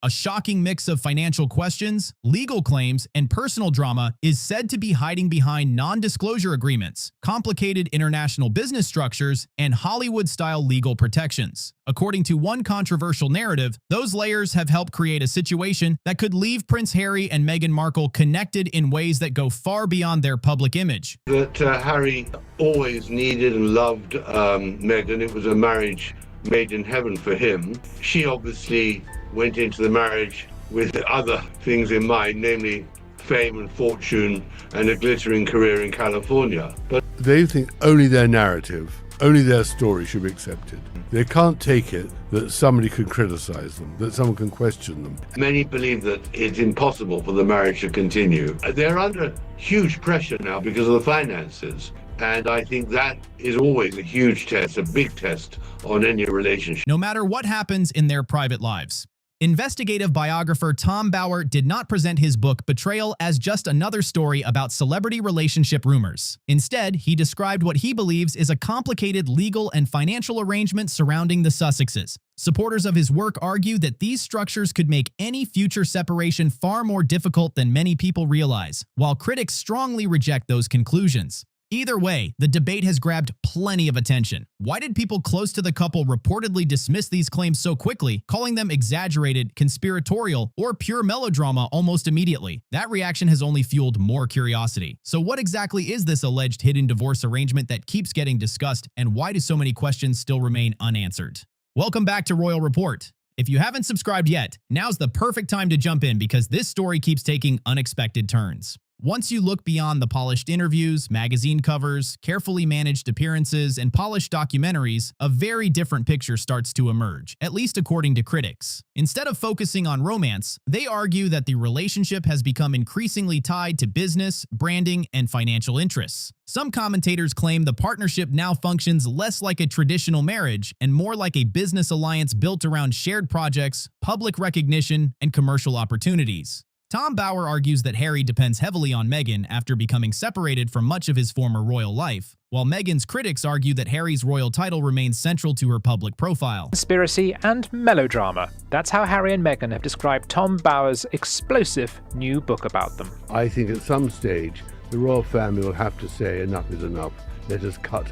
A shocking mix of financial questions, legal claims, and personal drama is said to be hiding behind non-disclosure agreements, complicated international business structures, and Hollywood-style legal protections. According to one controversial narrative, those layers have helped create a situation that could leave Prince Harry and Meghan Markle connected in ways that go far beyond their public image. That Harry always needed and loved Meghan. It was a marriage made in heaven for him. She obviously went into the marriage with other things in mind, namely fame and fortune and a glittering career in California. But they think only their narrative, only their story should be accepted. They can't take it that somebody can criticize them, that someone can question them. Many believe that it's impossible for the marriage to continue. They're under huge pressure now because of the finances. And I think that is always a huge test, a big test on any relationship. No matter what happens in their private lives. Investigative biographer Tom Bower did not present his book Betrayal as just another story about celebrity relationship rumors. Instead, he described what he believes is a complicated legal and financial arrangement surrounding the Sussexes. Supporters of his work argue that these structures could make any future separation far more difficult than many people realize, while critics strongly reject those conclusions. Either way, the debate has grabbed plenty of attention. Why did people close to the couple reportedly dismiss these claims so quickly, calling them exaggerated, conspiratorial, or pure melodrama almost immediately? That reaction has only fueled more curiosity. So what exactly is this alleged hidden divorce arrangement that keeps getting discussed, and why do so many questions still remain unanswered? Welcome back to Royal Report. If you haven't subscribed yet, now's the perfect time to jump in because this story keeps taking unexpected turns. Once you look beyond the polished interviews, magazine covers, carefully managed appearances, and polished documentaries, a very different picture starts to emerge, at least according to critics. Instead of focusing on romance, they argue that the relationship has become increasingly tied to business, branding, and financial interests. Some commentators claim the partnership now functions less like a traditional marriage and more like a business alliance built around shared projects, public recognition, and commercial opportunities. Tom Bower argues that Harry depends heavily on Meghan after becoming separated from much of his former royal life, while Meghan's critics argue that Harry's royal title remains central to her public profile. Conspiracy and melodrama. That's how Harry and Meghan have described Tom Bower's explosive new book about them. I think at some stage, the royal family will have to say enough is enough. Let us cut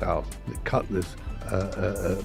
this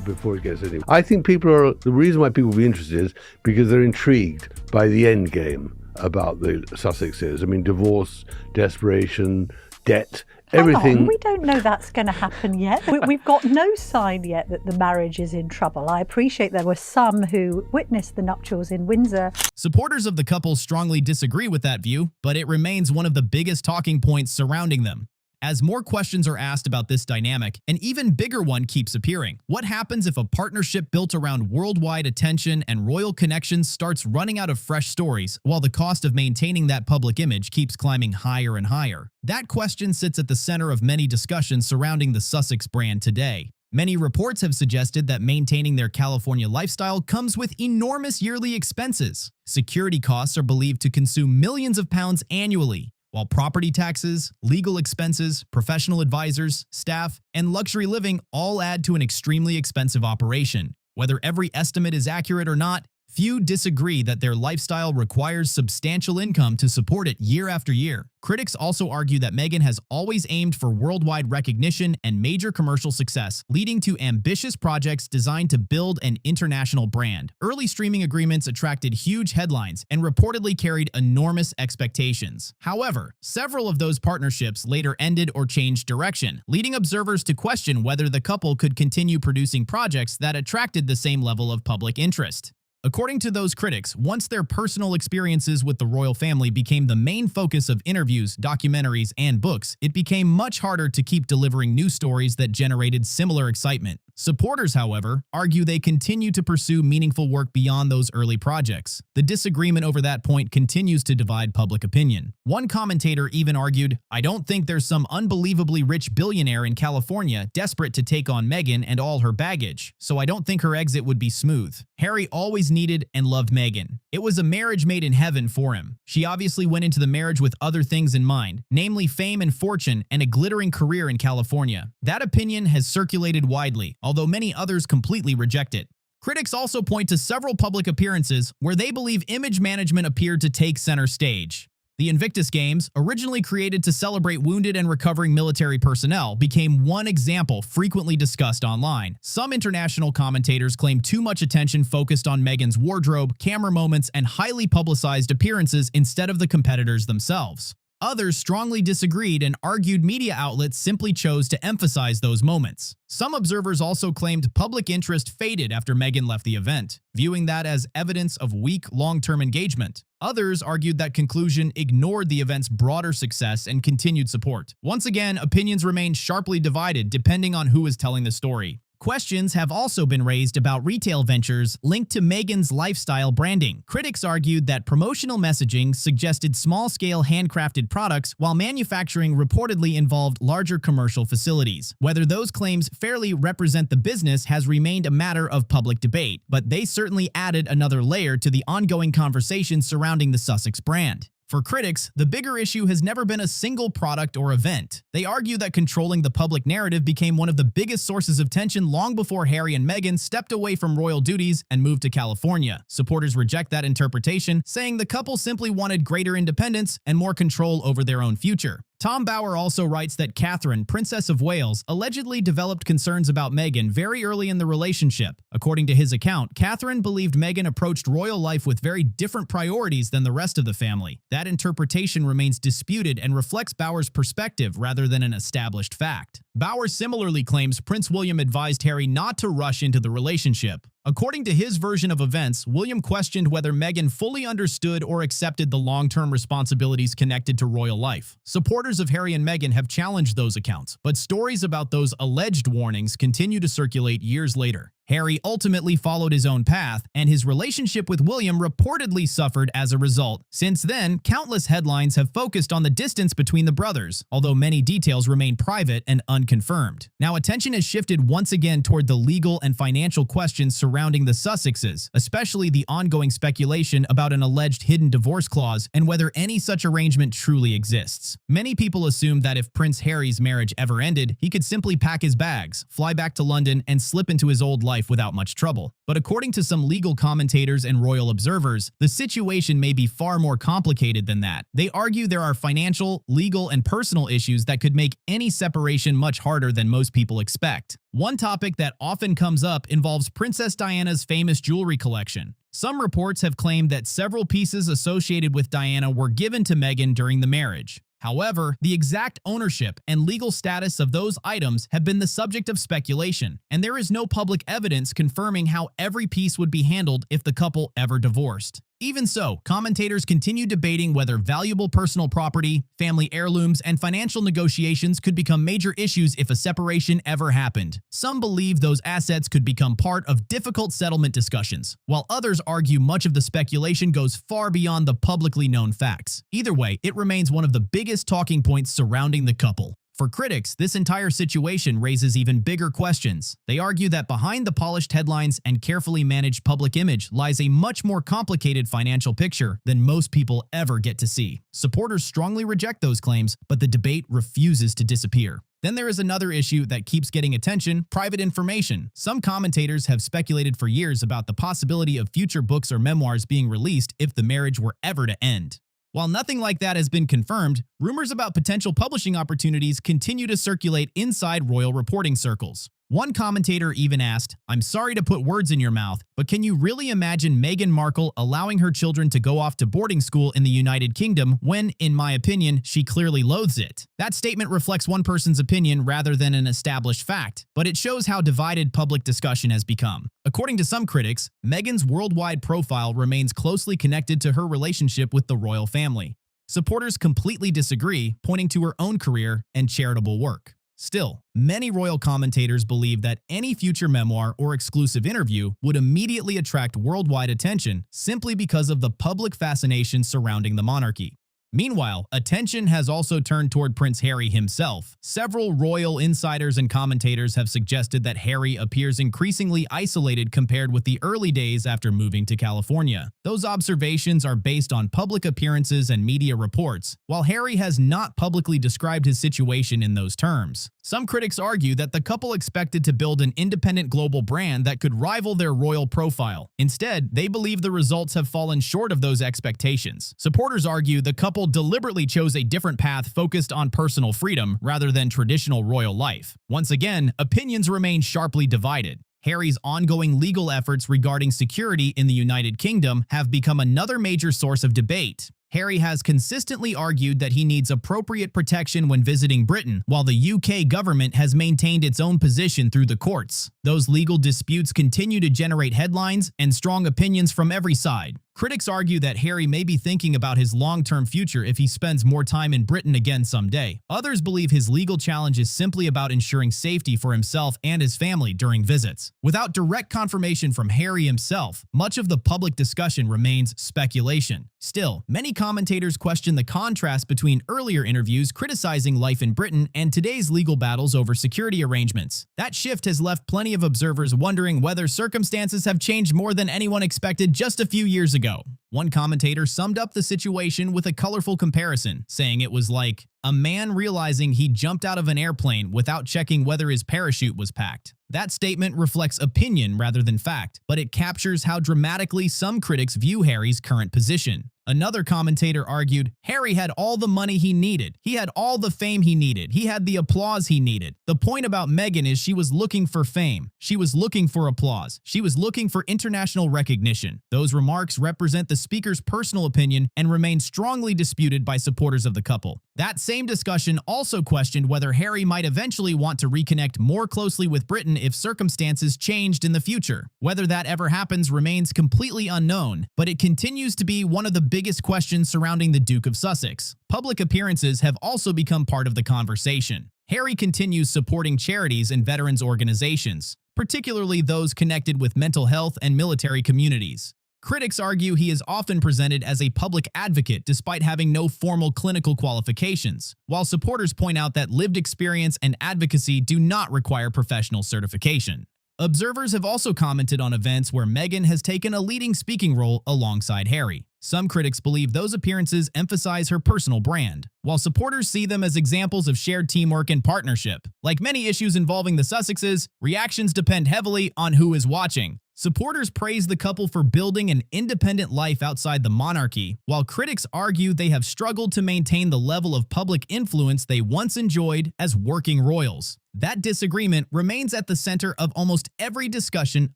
before it gets anywhere. I think the reason why people will be interested is because they're intrigued by the end game about the Sussexes. I mean, divorce, desperation, debt, everything. Hang on, we don't know that's going to happen yet. We've got no sign yet that the marriage is in trouble. I appreciate there were some who witnessed the nuptials in Windsor. Supporters of the couple strongly disagree with that view, but it remains one of the biggest talking points surrounding them. As more questions are asked about this dynamic, an even bigger one keeps appearing. What happens if a partnership built around worldwide attention and royal connections starts running out of fresh stories, while the cost of maintaining that public image keeps climbing higher and higher? That question sits at the center of many discussions surrounding the Sussex brand today. Many reports have suggested that maintaining their California lifestyle comes with enormous yearly expenses. Security costs are believed to consume millions of pounds annually, while property taxes, legal expenses, professional advisors, staff, and luxury living all add to an extremely expensive operation. Whether every estimate is accurate or not, few disagree that their lifestyle requires substantial income to support it year after year. Critics also argue that Meghan has always aimed for worldwide recognition and major commercial success, leading to ambitious projects designed to build an international brand. Early streaming agreements attracted huge headlines and reportedly carried enormous expectations. However, several of those partnerships later ended or changed direction, leading observers to question whether the couple could continue producing projects that attracted the same level of public interest. According to those critics, once their personal experiences with the royal family became the main focus of interviews, documentaries, and books, it became much harder to keep delivering new stories that generated similar excitement. Supporters, however, argue they continue to pursue meaningful work beyond those early projects. The disagreement over that point continues to divide public opinion. One commentator even argued, "I don't think there's some unbelievably rich billionaire in California desperate to take on Meghan and all her baggage, so I don't think her exit would be smooth. Harry always needed and loved Meghan. It was a marriage made in heaven for him. She obviously went into the marriage with other things in mind, namely fame and fortune and a glittering career in California." That opinion has circulated widely, although many others completely reject it. Critics also point to several public appearances where they believe image management appeared to take center stage. The Invictus Games, originally created to celebrate wounded and recovering military personnel, became one example frequently discussed online. Some international commentators claim too much attention focused on Meghan's wardrobe, camera moments, and highly publicized appearances instead of the competitors themselves. Others strongly disagreed and argued media outlets simply chose to emphasize those moments. Some observers also claimed public interest faded after Meghan left the event, viewing that as evidence of weak long-term engagement. Others argued that conclusion ignored the event's broader success and continued support. Once again, opinions remain sharply divided depending on who is telling the story. Questions have also been raised about retail ventures linked to Meghan's lifestyle branding. Critics argued that promotional messaging suggested small-scale handcrafted products, while manufacturing reportedly involved larger commercial facilities. Whether those claims fairly represent the business has remained a matter of public debate, but they certainly added another layer to the ongoing conversation surrounding the Sussex brand. For critics, the bigger issue has never been a single product or event. They argue that controlling the public narrative became one of the biggest sources of tension long before Harry and Meghan stepped away from royal duties and moved to California. Supporters reject that interpretation, saying the couple simply wanted greater independence and more control over their own future. Tom Bower also writes that Catherine, Princess of Wales, allegedly developed concerns about Meghan very early in the relationship. According to his account, Catherine believed Meghan approached royal life with very different priorities than the rest of the family. That interpretation remains disputed and reflects Bower's perspective rather than an established fact. Bower similarly claims Prince William advised Harry not to rush into the relationship. According to his version of events, William questioned whether Meghan fully understood or accepted the long-term responsibilities connected to royal life. Supporters of Harry and Meghan have challenged those accounts, but stories about those alleged warnings continue to circulate years later. Harry ultimately followed his own path, and his relationship with William reportedly suffered as a result. Since then, countless headlines have focused on the distance between the brothers, although many details remain private and unconfirmed. Now, attention has shifted once again toward the legal and financial questions surrounding the Sussexes, especially the ongoing speculation about an alleged hidden divorce clause and whether any such arrangement truly exists. Many people assumed that if Prince Harry's marriage ever ended, he could simply pack his bags, fly back to London, and slip into his old life without much trouble. But according to some legal commentators and royal observers, the situation may be far more complicated than that. They argue there are financial, legal, and personal issues that could make any separation much harder than most people expect. One topic that often comes up involves Princess Diana's famous jewelry collection. Some reports have claimed that several pieces associated with Diana were given to Meghan during the marriage. However, the exact ownership and legal status of those items have been the subject of speculation, and there is no public evidence confirming how every piece would be handled if the couple ever divorced. Even so, commentators continue debating whether valuable personal property, family heirlooms, and financial negotiations could become major issues if a separation ever happened. Some believe those assets could become part of difficult settlement discussions, while others argue much of the speculation goes far beyond the publicly known facts. Either way, it remains one of the biggest talking points surrounding the couple. For critics, this entire situation raises even bigger questions. They argue that behind the polished headlines and carefully managed public image lies a much more complicated financial picture than most people ever get to see. Supporters strongly reject those claims, but the debate refuses to disappear. Then there is another issue that keeps getting attention: private information. Some commentators have speculated for years about the possibility of future books or memoirs being released if the marriage were ever to end. While nothing like that has been confirmed, rumors about potential publishing opportunities continue to circulate inside royal reporting circles. One commentator even asked, "I'm sorry to put words in your mouth, but can you really imagine Meghan Markle allowing her children to go off to boarding school in the United Kingdom when, in my opinion, she clearly loathes it?" That statement reflects one person's opinion rather than an established fact, but it shows how divided public discussion has become. According to some critics, Meghan's worldwide profile remains closely connected to her relationship with the royal family. Supporters completely disagree, pointing to her own career and charitable work. Still, many royal commentators believe that any future memoir or exclusive interview would immediately attract worldwide attention simply because of the public fascination surrounding the monarchy. Meanwhile, attention has also turned toward Prince Harry himself. Several royal insiders and commentators have suggested that Harry appears increasingly isolated compared with the early days after moving to California. Those observations are based on public appearances and media reports, while Harry has not publicly described his situation in those terms. Some critics argue that the couple expected to build an independent global brand that could rival their royal profile. Instead, they believe the results have fallen short of those expectations. Supporters argue the couple deliberately chose a different path focused on personal freedom rather than traditional royal life. Once again, opinions remain sharply divided. Harry's ongoing legal efforts regarding security in the United Kingdom have become another major source of debate. Harry has consistently argued that he needs appropriate protection when visiting Britain, while the UK government has maintained its own position through the courts. Those legal disputes continue to generate headlines and strong opinions from every side. Critics argue that Harry may be thinking about his long-term future if he spends more time in Britain again someday. Others believe his legal challenge is simply about ensuring safety for himself and his family during visits. Without direct confirmation from Harry himself, much of the public discussion remains speculation. Still, many commentators question the contrast between earlier interviews criticizing life in Britain and today's legal battles over security arrangements. That shift has left plenty of observers wondering whether circumstances have changed more than anyone expected just a few years ago. One commentator summed up the situation with a colorful comparison, saying it was like a man realizing he jumped out of an airplane without checking whether his parachute was packed. That statement reflects opinion rather than fact, but it captures how dramatically some critics view Harry's current position. Another commentator argued, Harry had all the money he needed. He had all the fame he needed. He had the applause he needed. The point about Meghan is she was looking for fame. She was looking for applause. She was looking for international recognition. Those remarks represent the speaker's personal opinion and remain strongly disputed by supporters of the couple. That same discussion also questioned whether Harry might eventually want to reconnect more closely with Britain if circumstances changed in the future. Whether that ever happens remains completely unknown, but it continues to be one of the biggest questions surrounding the Duke of Sussex. Public appearances have also become part of the conversation. Harry continues supporting charities and veterans organizations, particularly those connected with mental health and military communities. Critics argue he is often presented as a public advocate despite having no formal clinical qualifications, while supporters point out that lived experience and advocacy do not require professional certification. Observers have also commented on events where Meghan has taken a leading speaking role alongside Harry. Some critics believe those appearances emphasize her personal brand, while supporters see them as examples of shared teamwork and partnership. Like many issues involving the Sussexes, reactions depend heavily on who is watching. Supporters praise the couple for building an independent life outside the monarchy, while critics argue they have struggled to maintain the level of public influence they once enjoyed as working royals. That disagreement remains at the center of almost every discussion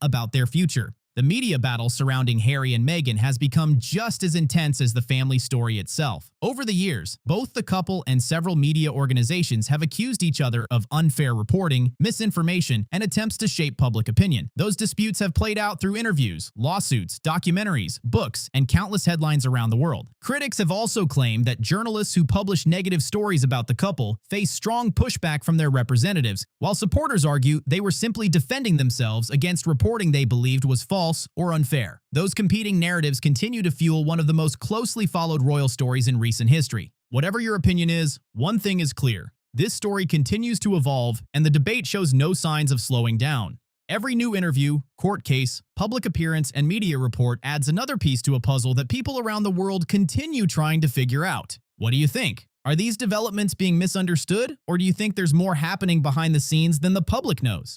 about their future. The media battle surrounding Harry and Meghan has become just as intense as the family story itself. Over the years, both the couple and several media organizations have accused each other of unfair reporting, misinformation, and attempts to shape public opinion. Those disputes have played out through interviews, lawsuits, documentaries, books, and countless headlines around the world. Critics have also claimed that journalists who publish negative stories about the couple face strong pushback from their representatives, while supporters argue they were simply defending themselves against reporting they believed was false or unfair. Those competing narratives continue to fuel one of the most closely followed royal stories in recent history. Whatever your opinion is, one thing is clear. This story continues to evolve, and the debate shows no signs of slowing down. Every new interview, court case, public appearance, and media report adds another piece to a puzzle that people around the world continue trying to figure out. What do you think? Are these developments being misunderstood, or do you think there's more happening behind the scenes than the public knows?